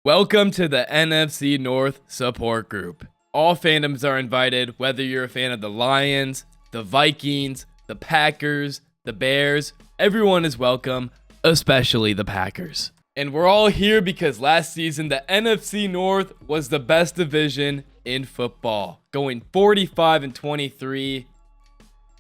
Welcome to the NFC North support group. All fandoms are invited, whether you're a fan of the Lions, the Vikings, the Packers, the Bears. Everyone is welcome, especially the Packers. And we're all here because last season, the NFC North was the best division in football, going 45-23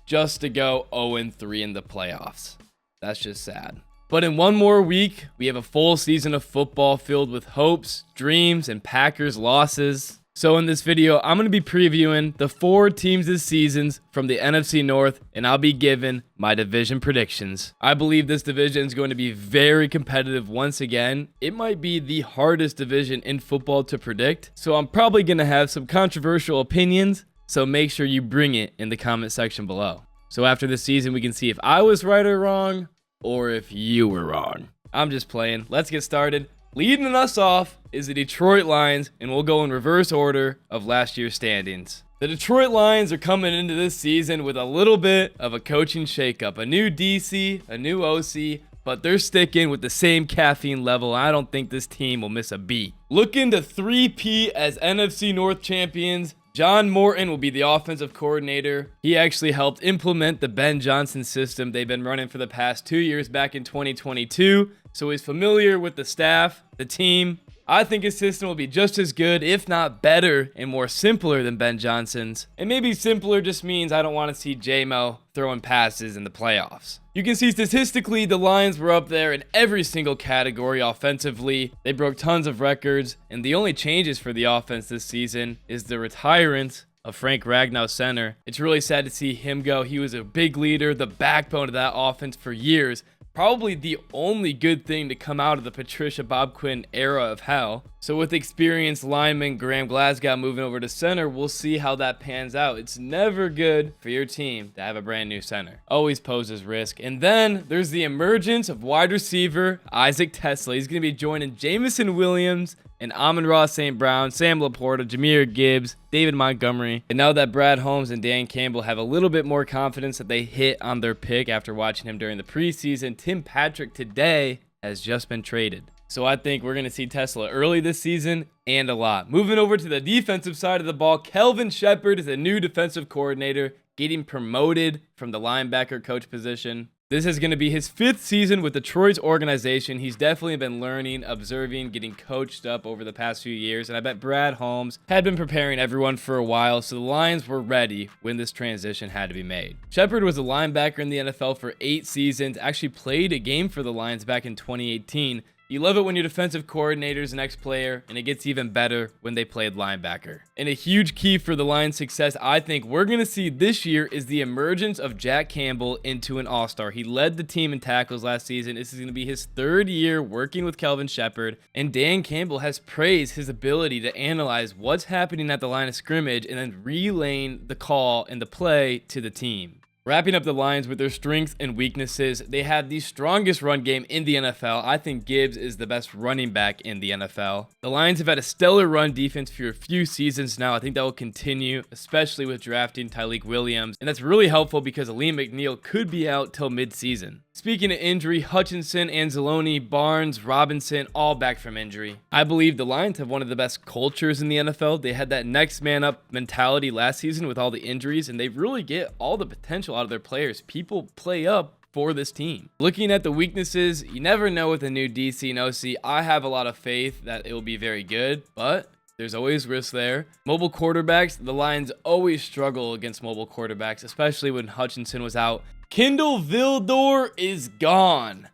just to go 0-3 in the playoffs. That's just sad. But in one more week, we have a full season of football filled with hopes, dreams, and Packers losses. So in this video, I'm going to be previewing the 4 teams this season from the NFC North, and I'll be giving my division predictions. I believe this division is going to be very competitive once again. It might be the hardest division in football to predict, so I'm probably going to have some controversial opinions, so make sure you bring it in the comment section below. So after this season, we can see if I was right or wrong, or if you were wrong. I'm just playing. Let's get started. Leading us off is the Detroit Lions, and we'll go in reverse order of last year's standings. The Detroit Lions are coming into this season with a little bit of a coaching shakeup. A new DC, a new OC, but they're sticking with the same caffeine level. I don't think this team will miss a beat. Looking to 3P as NFC North champions, John Morton will be the offensive coordinator. He actually helped implement the Ben Johnson system they've been running for the past 2 years back in 2022. So he's familiar with the staff, the team. I think his system will be just as good, if not better, and more simpler than Ben Johnson's. And maybe simpler just means I don't want to see J-Mo throwing passes in the playoffs. You can see statistically the Lions were up there in every single category offensively. They broke tons of records, and the only changes for the offense this season is the retirement of Frank Ragnow center. It's really sad to see him go. He was a big leader, the backbone of that offense for years. Probably the only good thing to come out of the Patricia Bob Quinn era of hell. So with experienced lineman Graham Glasgow moving over to center, we'll see how that pans out. It's never good for your team to have a brand new center. Always poses risk. And then there's the emergence of wide receiver Isaac Tesla. He's going to be joining Jameson Williams and Amon-Ra St. Brown, Sam LaPorta, Jahmyr Gibbs, David Montgomery. And now that Brad Holmes and Dan Campbell have a little bit more confidence that they hit on their pick after watching him during the preseason, Tim Patrick today has just been traded. So I think we're going to see Tesla early this season and a lot. Moving over to the defensive side of the ball, Kelvin Sheppard is a new defensive coordinator, getting promoted from the linebacker coach position. This is going to be his 5th season with Detroit's organization. He's definitely been learning, observing, getting coached up over the past few years. And I bet Brad Holmes had been preparing everyone for a while, so the Lions were ready when this transition had to be made. Sheppard was a linebacker in the NFL for 8 seasons, actually played a game for the Lions back in 2018. You love it when your defensive coordinator is an ex-player, and it gets even better when they played linebacker. And a huge key for the Lions' success, I think we're going to see this year, is the emergence of Jack Campbell into an all-star. He led the team in tackles last season. This is going to be his 3rd year working with Kelvin Sheppard, and Dan Campbell has praised his ability to analyze what's happening at the line of scrimmage and then relaying the call and the play to the team. Wrapping up the Lions with their strengths and weaknesses, they have the strongest run game in the NFL. I think Gibbs is the best running back in the NFL. The Lions have had a stellar run defense for a few seasons now. I think that will continue, especially with drafting Tyleik Williams. And that's really helpful because Aleem McNeil could be out till mid-season. Speaking of injury, Hutchinson, Anzalone, Barnes, Robinson, all back from injury. I believe the Lions have one of the best cultures in the NFL. They had that next man up mentality last season with all the injuries, and they really get all the potential out of their players. People play up for this team. Looking at the weaknesses, you never know with a new DC and OC. I have a lot of faith that it will be very good, but there's always risk there. Mobile quarterbacks, the Lions always struggle against mobile quarterbacks, especially when Hutchinson was out. Kindle Vildor is gone.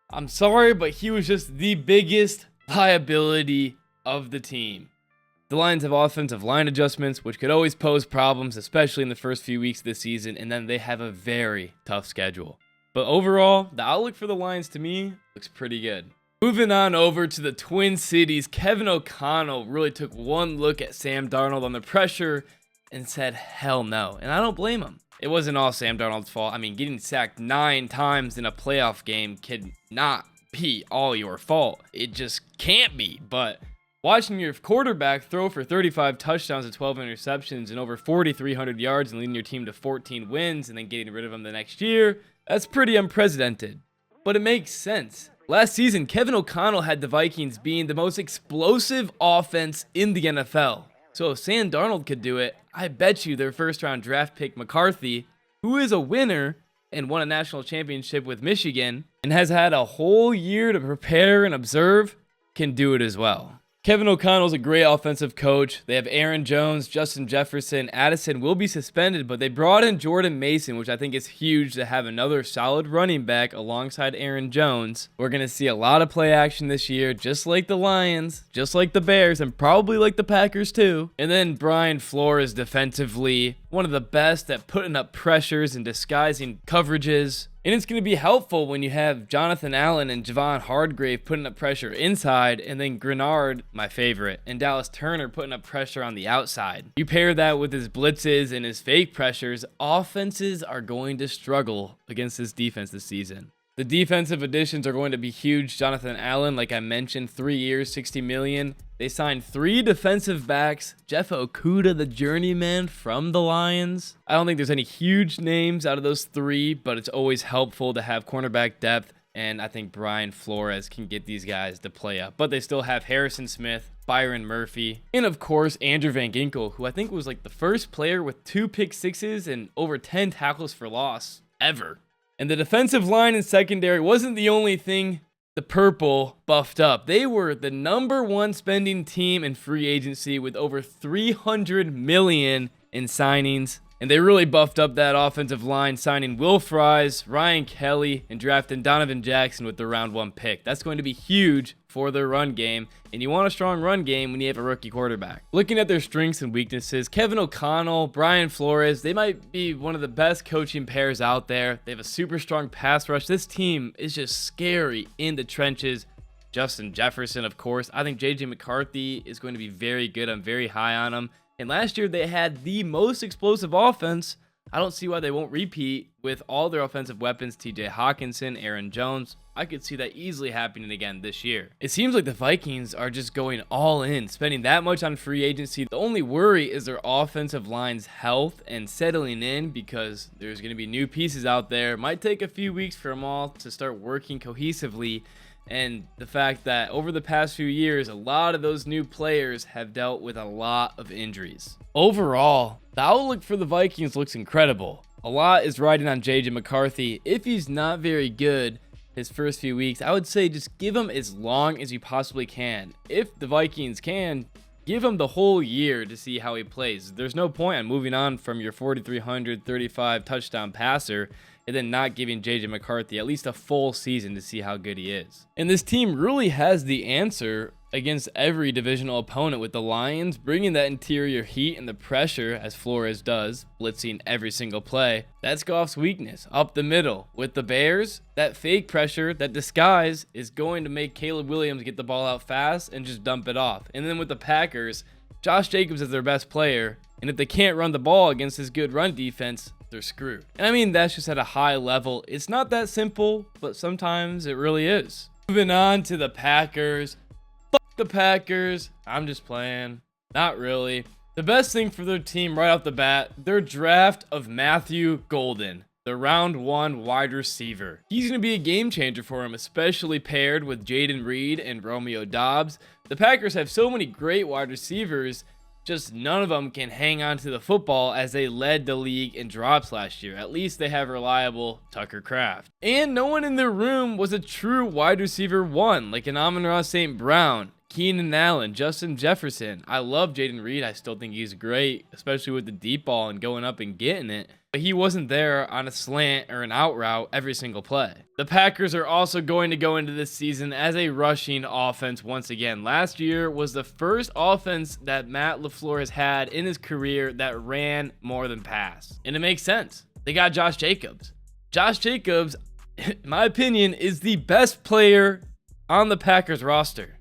I'm sorry, but he was just the biggest liability of the team. The Lions have offensive line adjustments, which could always pose problems, especially in the first few weeks of the season, and then they have a very tough schedule. But overall, the outlook for the Lions to me looks pretty good. Moving on over to the Twin Cities, Kevin O'Connell really took one look at Sam Darnold on the pressure and said, hell no. And I don't blame him. It wasn't all Sam Darnold's fault. I mean, getting sacked 9 times in a playoff game could not be all your fault. It just can't be. But watching your quarterback throw for 35 touchdowns and 12 interceptions and over 4,300 yards and leading your team to 14 wins and then getting rid of him the next year, that's pretty unprecedented. But it makes sense. Last season, Kevin O'Connell had the Vikings being the most explosive offense in the NFL. So if Sam Darnold could do it, I bet you their first-round draft pick McCarthy, who is a winner and won a national championship with Michigan and has had a whole year to prepare and observe, can do it as well. Kevin O'Connell's a great offensive coach. They have Aaron Jones, Justin Jefferson, Addison will be suspended, but they brought in Jordan Mason, which I think is huge to have another solid running back alongside Aaron Jones. We're going to see a lot of play action this year, just like the Lions, just like the Bears, and probably like the Packers too. And then Brian Flores defensively, one of the best at putting up pressures and disguising coverages. And it's going to be helpful when you have Jonathan Allen and Javon Hargrave putting up pressure inside, and then Grenard, my favorite, and Dallas Turner putting up pressure on the outside. You pair that with his blitzes and his fake pressures, offenses are going to struggle against this defense this season. The defensive additions are going to be huge. Jonathan Allen, like I mentioned, 3 years, $60 million. They signed 3 defensive backs. Jeff Okudah, the journeyman from the Lions. I don't think there's any huge names out of those 3, but it's always helpful to have cornerback depth. And I think Brian Flores can get these guys to play up. But they still have Harrison Smith, Byron Murphy, and of course, Andrew Van Ginkel, who I think was like the first player with 2 pick sixes and over 10 tackles for loss ever. And the defensive line and secondary wasn't the only thing the purple buffed up. They were the #1 spending team in free agency with over $300 million in signings. And they really buffed up that offensive line, signing Will Fries, Ryan Kelly, and drafting Donovan Jackson with the round 1 pick. That's going to be huge for their run game, and you want a strong run game when you have a rookie quarterback. Looking at their strengths and weaknesses, Kevin O'Connell, Brian Flores, they might be one of the best coaching pairs out there. They have a super strong pass rush. This team is just scary in the trenches. Justin Jefferson, of course. I think J.J. McCarthy is going to be very good. I'm very high on him. And last year, they had the most explosive offense. I don't see why they won't repeat with all their offensive weapons, T.J. Hawkinson, Aaron Jones. I could see that easily happening again this year. It seems like the Vikings are just going all in, spending that much on free agency. The only worry is their offensive line's health and settling in, because there's going to be new pieces out there. Might take a few weeks for them all to start working cohesively. And the fact that over the past few years, a lot of those new players have dealt with a lot of injuries. Overall, the outlook for the Vikings looks incredible. A lot is riding on J.J. McCarthy. If he's not very good his first few weeks, I would say just give him as long as you possibly can. If the Vikings can, give him the whole year to see how he plays. There's no point on moving on from your 4,335 touchdown passer and then not giving J.J. McCarthy at least a full season to see how good he is. And this team really has the answer against every divisional opponent, with the Lions bringing that interior heat and the pressure as Flores does, blitzing every single play. That's Goff's weakness, up the middle. With the Bears, that fake pressure, that disguise is going to make Caleb Williams get the ball out fast and just dump it off. And then with the Packers, Josh Jacobs is their best player, and if they can't run the ball against his good run defense, they're screwed. And I mean, that's just at a high level. It's not that simple, but sometimes it really is. Moving on to the Packers. Fuck the Packers. I'm just playing. Not really. The best thing for their team right off the bat, their draft of Matthew Golden, the round 1 wide receiver. He's going to be a game changer for him, especially paired with Jaden Reed and Romeo Doubs. The Packers have so many great wide receivers, just none of them can hang on to the football, as they led the league in drops last year. At least they have reliable Tucker Kraft. And no one in their room was a true wide receiver 1, like an Amon-Ra St. Brown, Keenan Allen, Justin Jefferson. I love Jaden Reed. I still think he's great, especially with the deep ball and going up and getting it. But he wasn't there on a slant or an out route every single play. The Packers are also going to go into this season as a rushing offense once again. Last year was the first offense that Matt LaFleur has had in his career that ran more than pass. And it makes sense. They got Josh Jacobs. Josh Jacobs, in my opinion, is the best player on the Packers roster.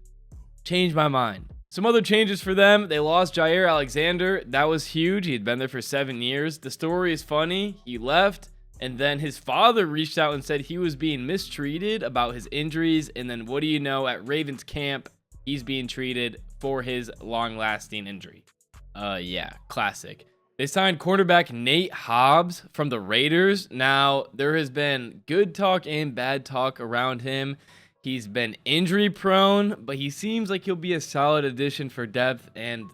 Changed my mind. Some other changes for them. They lost Jair Alexander. That was huge. He had been there for 7 years. The story is funny. He left, and then his father reached out and said he was being mistreated about his injuries. And then what do you know? At Ravens camp, he's being treated for his long-lasting injury. Yeah, classic. They signed quarterback Nate Hobbs from the Raiders. Now, there has been good talk and bad talk around him. He's been injury prone, but he seems like he'll be a solid addition for depth and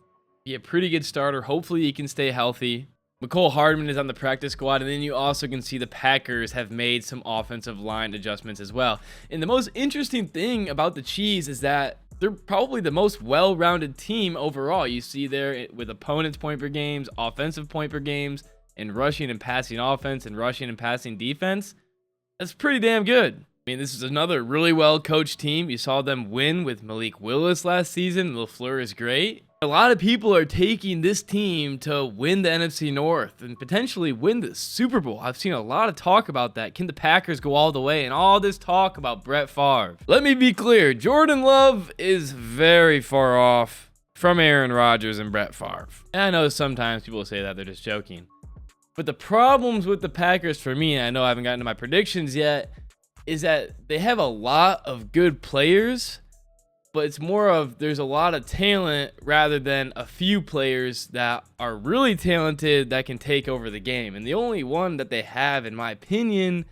be a pretty good starter. Hopefully he can stay healthy. Mecole Hardman is on the practice squad, and then you also can see the Packers have made some offensive line adjustments as well. And the most interesting thing about the Chiefs is that they're probably the most well-rounded team overall. You see there with opponents' point per games, offensive point per games, and rushing and passing offense and rushing and passing defense. That's pretty damn good. I mean, this is another really well-coached team. You saw them win with Malik Willis last season. LaFleur is great. A lot of people are taking this team to win the NFC North and potentially win the Super Bowl. I've seen a lot of talk about that. Can the Packers go all the way? And all this talk about Brett Favre. Let me be clear. Jordan Love is very far off from Aaron Rodgers and Brett Favre. And I know sometimes people say that. They're just joking. But the problems with the Packers for me, and I know I haven't gotten to my predictions yet, is that they have a lot of good players, but it's more of there's a lot of talent rather than a few players that are really talented that can take over the game. And the only one that they have, in my opinion,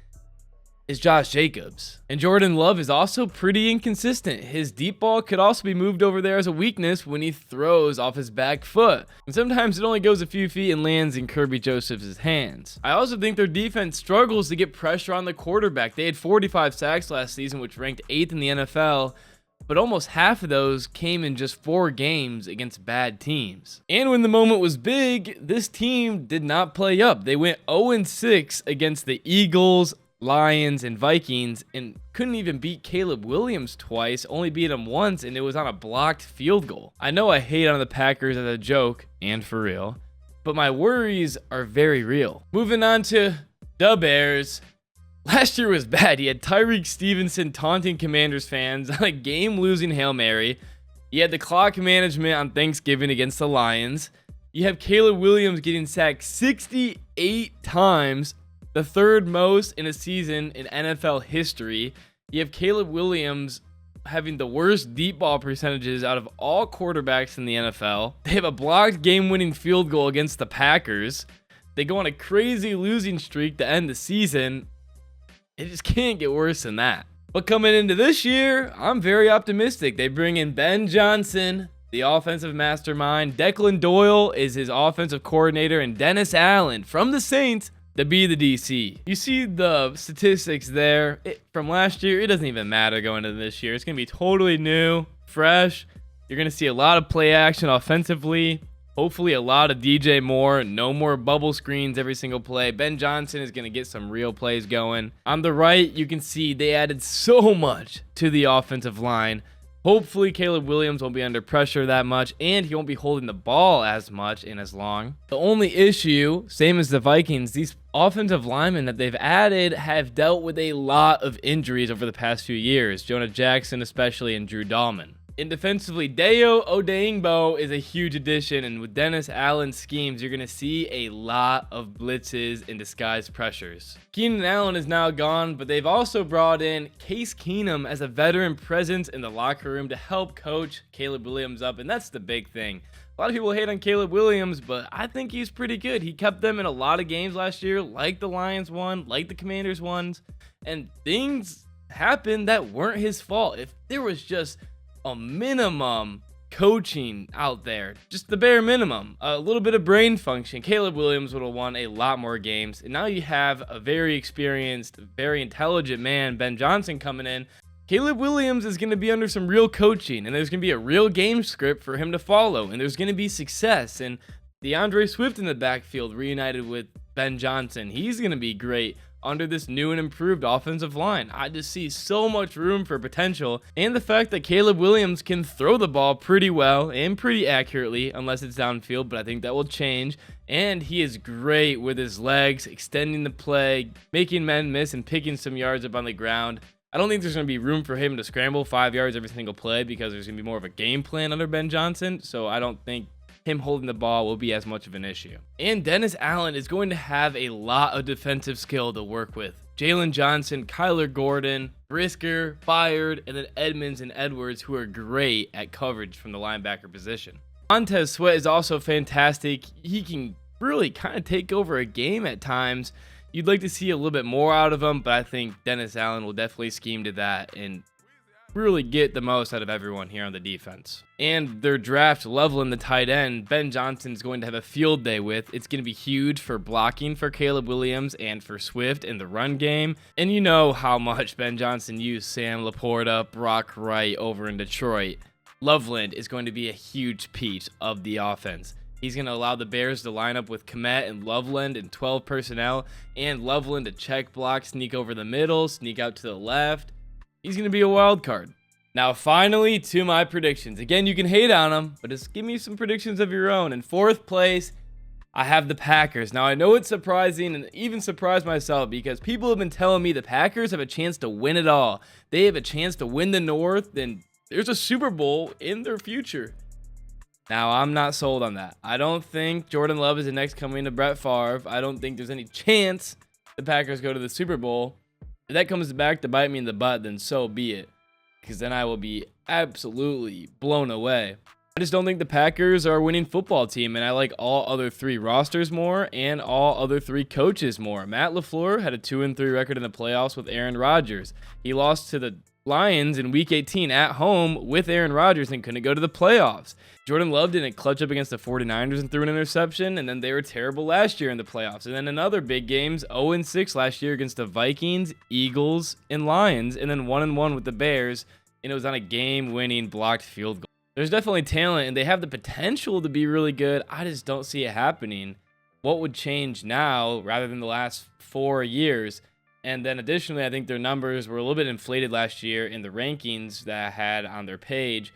is Josh Jacobs. And Jordan Love is also pretty inconsistent. His deep ball could also be moved over there as a weakness when he throws off his back foot. And sometimes it only goes a few feet and lands in Kirby Joseph's hands. I also think their defense struggles to get pressure on the quarterback. They had 45 sacks last season, which ranked 8th in the NFL. But almost half of those came in just 4 games against bad teams. And when the moment was big, this team did not play up. They went 0-6 against the Eagles, Lions, and Vikings, and couldn't even beat Caleb Williams twice, only beat him once, and it was on a blocked field goal. I know I hate on the Packers as a joke, and for real, but my worries are very real. Moving on to the Bears. Last year was bad. He had Tyreek Stevenson taunting Commanders fans on a game-losing Hail Mary. You had the clock management on Thanksgiving against the Lions. You have Caleb Williams getting sacked 68 times, the third most in a season in NFL history. You have Caleb Williams having the worst deep ball percentages out of all quarterbacks in the NFL. They have a blocked game-winning field goal against the Packers. They go on a crazy losing streak to end the season. It just can't get worse than that. But coming into this year, I'm very optimistic. They bring in Ben Johnson, the offensive mastermind. Declan Doyle is his offensive coordinator, and Dennis Allen from the Saints to be the DC. You see the statistics there from last year. It doesn't even matter going into this year. It's going to be totally new, fresh. You're going to see a lot of play action offensively. Hopefully a lot of DJ Moore, no more bubble screens every single play. Ben Johnson is going to get some real plays going. On the right, you can see they added so much to the offensive line. Hopefully Caleb Williams won't be under pressure that much, and he won't be holding the ball as much and as long. The only issue, same as the Vikings, these offensive linemen that they've added have dealt with a lot of injuries over the past few years. Jonah Jackson especially, and Drew Dahlman. And defensively, Dayo Odeyingbo is a huge addition, and with Dennis Allen's schemes, you're going to see a lot of blitzes and disguised pressures. Keenan Allen is now gone, but they've also brought in Case Keenum as a veteran presence in the locker room to help coach Caleb Williams up, and that's the big thing. A lot of people hate on Caleb Williams, but I think he's pretty good. He kept them in a lot of games last year, like the Lions won, like the Commanders won, and things happened that weren't his fault. If there was just a minimum coaching out there, just the bare minimum, a little bit of brain function, Caleb Williams would have won a lot more games. And now you have a very experienced, very intelligent man, Ben Johnson, coming in. Caleb Williams is going to be under some real coaching, and there's going to be a real game script for him to follow, and there's going to be success. And DeAndre Swift in the backfield reunited with Ben Johnson, he's going to be great under this new and improved offensive line. I just see so much room for potential, and the fact that Caleb Williams can throw the ball pretty well and pretty accurately, unless it's downfield, but I think that will change. And he is great with his legs, extending the play, making men miss, and picking some yards up on the ground. I don't think there's going to be room for him to scramble 5 yards every single play because there's going to be more of a game plan under Ben Johnson, so I don't think him holding the ball will be as much of an issue. And Dennis Allen is going to have a lot of defensive skill to work with. Jalen Johnson, Kyler Gordon, Brisker, Byard, and then Edmonds and Edwards, who are great at coverage from the linebacker position. Montez Sweat is also fantastic. He can really kind of take over a game at times. You'd like to see a little bit more out of him, but I think Dennis Allen will definitely scheme to that. And really get the most out of everyone here on the defense. And their draft leveling the tight end, Ben Johnson's going to have a field day with. It's going to be huge for blocking for Caleb Williams and for Swift in the run game. And you know how much Ben Johnson used Sam LaPorta, Brock Wright over in Detroit. Loveland is going to be a huge piece of the offense. He's going to allow the Bears to line up with Kmet and Loveland in 12 personnel, and Loveland to check block, sneak over the middle, sneak out to the left. He's going to be a wild card. Now, finally, to my predictions. Again, you can hate on them, but just give me some predictions of your own. In fourth place, I have the Packers. Now, I know it's surprising and even surprised myself because people have been telling me the Packers have a chance to win it all. They have a chance to win the North, and there's a Super Bowl in their future. Now, I'm not sold on that. I don't think Jordan Love is the next coming to Brett Favre. I don't think there's any chance the Packers go to the Super Bowl. If that comes back to bite me in the butt, then so be it. Because then I will be absolutely blown away. I just don't think the Packers are a winning football team, and I like all other three rosters more and all other three coaches more. Matt LaFleur had a 2-3 record in the playoffs with Aaron Rodgers. He lost to the Lions in Week 18 at home with Aaron Rodgers and couldn't go to the playoffs. Jordan Love didn't clutch up against the 49ers and threw an interception, and then they were terrible last year in the playoffs. And then in other big games, 0-6 last year against the Vikings, Eagles, and Lions, and then 1-1 with the Bears, and it was on a game-winning blocked field goal. There's definitely talent, and they have the potential to be really good. I just don't see it happening. What would change now rather than the last 4 years? And then additionally, I think their numbers were a little bit inflated last year in the rankings that I had on their page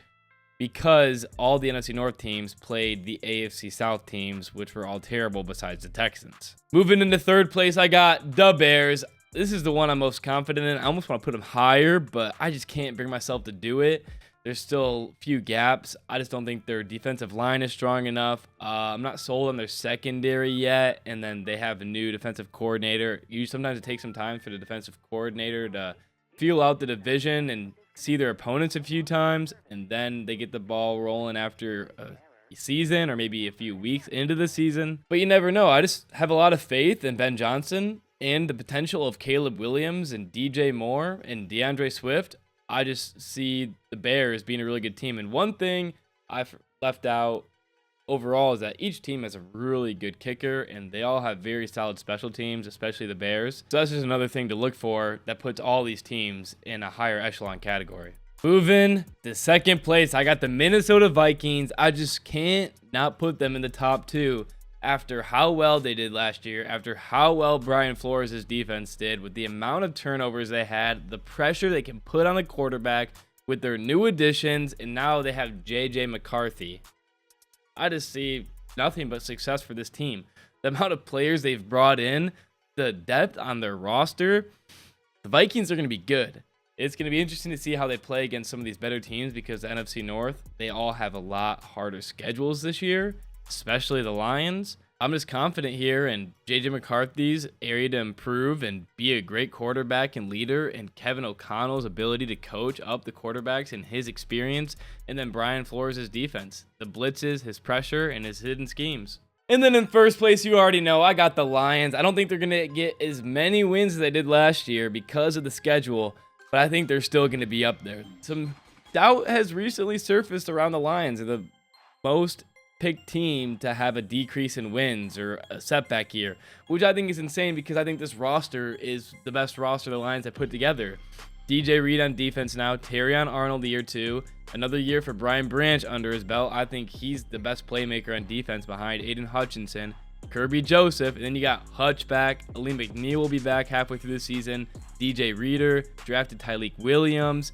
because all the NFC North teams played the AFC South teams, which were all terrible besides the Texans. Moving into third place, I got the Bears. This is the one I'm most confident in. I almost want to put them higher, but I just can't bring myself to do it. There's still a few gaps. I just don't think their defensive line is strong enough. I'm not sold on their secondary yet. And then they have a new defensive coordinator. Sometimes it takes some time for the defensive coordinator to feel out the division and see their opponents a few times. And then they get the ball rolling after a season or maybe a few weeks into the season. But you never know. I just have a lot of faith in Ben Johnson and the potential of Caleb Williams and DJ Moore and DeAndre Swift. I just see the Bears being a really good team. And one thing I've left out overall is that each team has a really good kicker, and they all have very solid special teams, especially the Bears. So that's just another thing to look for that puts all these teams in a higher echelon category. Moving to second place, I got the Minnesota Vikings. I just can't not put them in the top two. After how well they did last year, after how well Brian Flores' defense did, with the amount of turnovers they had, the pressure they can put on the quarterback with their new additions, and now they have J.J. McCarthy. I just see nothing but success for this team. The amount of players they've brought in, the depth on their roster, the Vikings are going to be good. It's going to be interesting to see how they play against some of these better teams because the NFC North, they all have a lot harder schedules this year, especially the Lions. I'm just confident here in J.J. McCarthy's area to improve and be a great quarterback and leader, and Kevin O'Connell's ability to coach up the quarterbacks and his experience, and then Brian Flores' defense, the blitzes, his pressure, and his hidden schemes. And then in first place, you already know, I got the Lions. I don't think they're going to get as many wins as they did last year because of the schedule, but I think they're still going to be up there. Some doubt has recently surfaced around the Lions. They're the most picked team to have a decrease in wins or a setback year, which I think is insane because I think this roster is the best roster the Lions have put together. DJ Reed on defense now, Terrion Arnold year 2, another year for Brian Branch under his belt. I think he's the best playmaker on defense behind Aidan Hutchinson, Kirby Joseph, and then you got Hutch back. Aleem McNeil will be back halfway through the season. DJ Reader, drafted Tyleik Williams.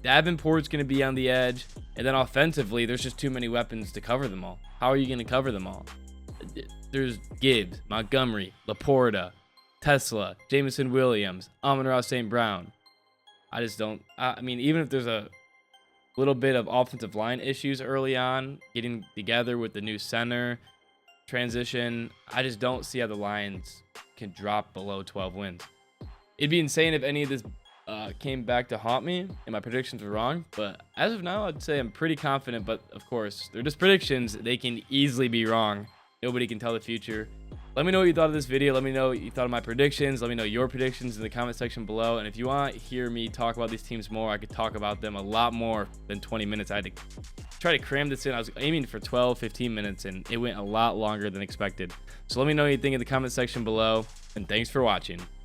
Davenport's going to be on the edge. And then offensively, there's just too many weapons to cover them all. How are you going to cover them all? There's Gibbs, Montgomery, LaPorta, Tesla, Jameson Williams, Amon-Ra St. Brown. I just don't. I mean, even if there's a little bit of offensive line issues early on, getting together with the new center transition, I just don't see how the Lions can drop below 12 wins. It'd be insane if any of this came back to haunt me and my predictions were wrong, but as of now, I'd say I'm pretty confident. But of course, they're just predictions. They can easily be wrong. Nobody can tell the future. Let me know what you thought of this video. Let me know what you thought of my predictions. Let me know your predictions in the comment section below. And if you want to hear me talk about these teams more, I could talk about them a lot more than 20 minutes. I had to try to cram this in. I was aiming for 12, 15 minutes, and it went a lot longer than expected. So let me know what you think in the comment section below. And thanks for watching.